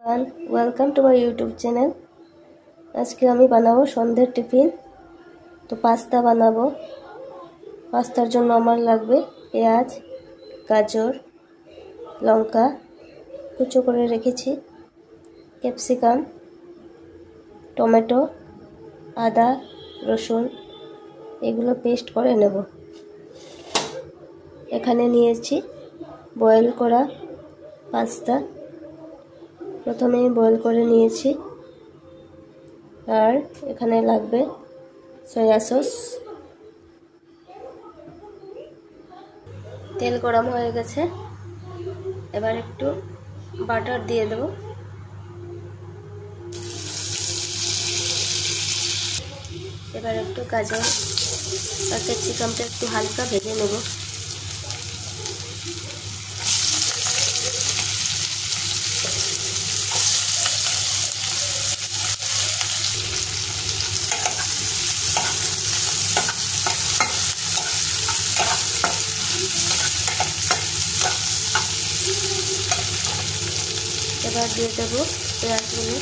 Welcome to my YouTube channel. আজকে আমি বানাবো সন্ধ্যের টিফিন। তো পাস্তা বানাবো। পাস্তার জন্য আমার লাগবে পেঁয়াজ, গাজর, লঙ্কা কুচো করে রেখেছি, ক্যাপসিকাম, টমেটো, আদা, রসুন এগুলো পেস্ট করে নেব। এখানে নিয়েছি বয়েল করা পাস্তা। প্রথমে বয়েল করে নিয়েছি। আর এখানে লাগবে সয়া সস। তেল গরম হয়ে গেছে, এবার একটু বাটার দিয়ে দেব। এবার একটু গাজর আর ক্যাপসিকামটা একটু হালকা ভেজে নেব। এবার দিয়ে দেবো পেঁয়াজগুলো।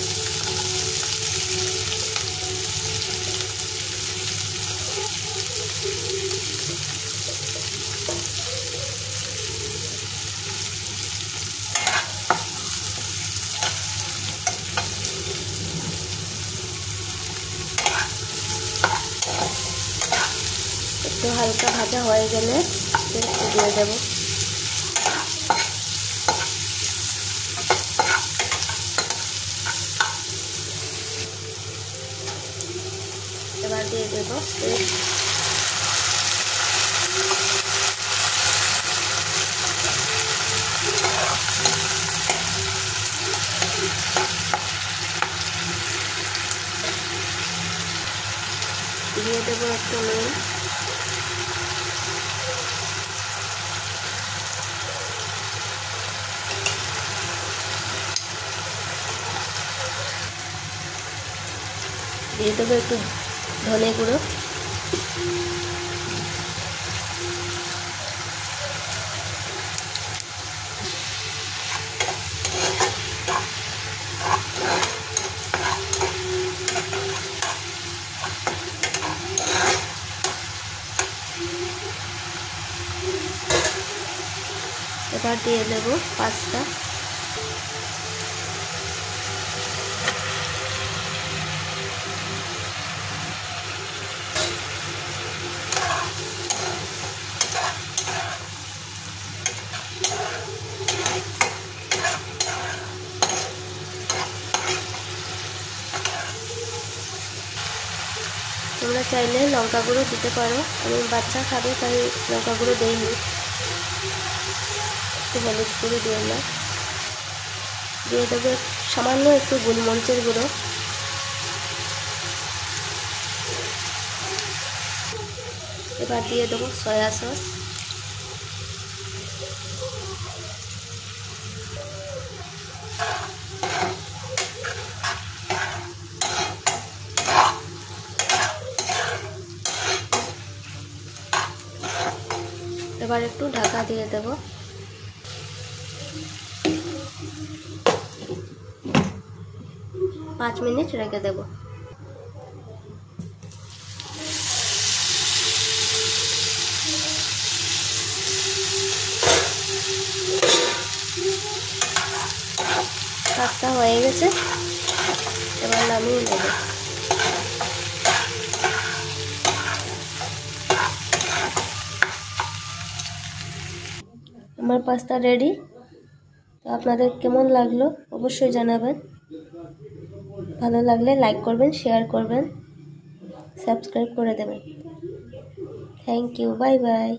একটু হালকা ভাজা হয়ে গেলে একটু দিয়ে দেবো। এবার দিয়ে দেবো দিয়ে দেবো একটু নুন। দিয়ে দেবো একটু ধনে গুঁড়ো। এবার দিয়ে দেবো পাস্তা। তোমরা চাইলে লঙ্কা গুঁড়ো দিতে পারো, আমি বাচ্চা খাবে তাই লঙ্কা গুঁড়ো দেইনি। একটু হলুদ গুঁড়ো দিয়ে না, দিয়ে দেবো সামান্য একটু গোলমরিচের গুঁড়ো। এবার দিয়ে দেবো সয়া সস। এবার একটু ঢাকা দিয়ে দেব। 5 মিনিট রেখে দেব। পাস্তা হয়ে গেছে, এবার নামিয়ে নেব। আমার পাস্তা রেডি। তো আপনাদের কেমন লাগলো অবশ্যই জানাবেন। ভালো লাগলে লাইক করবেন, শেয়ার করবেন, সাবস্ক্রাইব করে দেবেন। Thank you, bye by.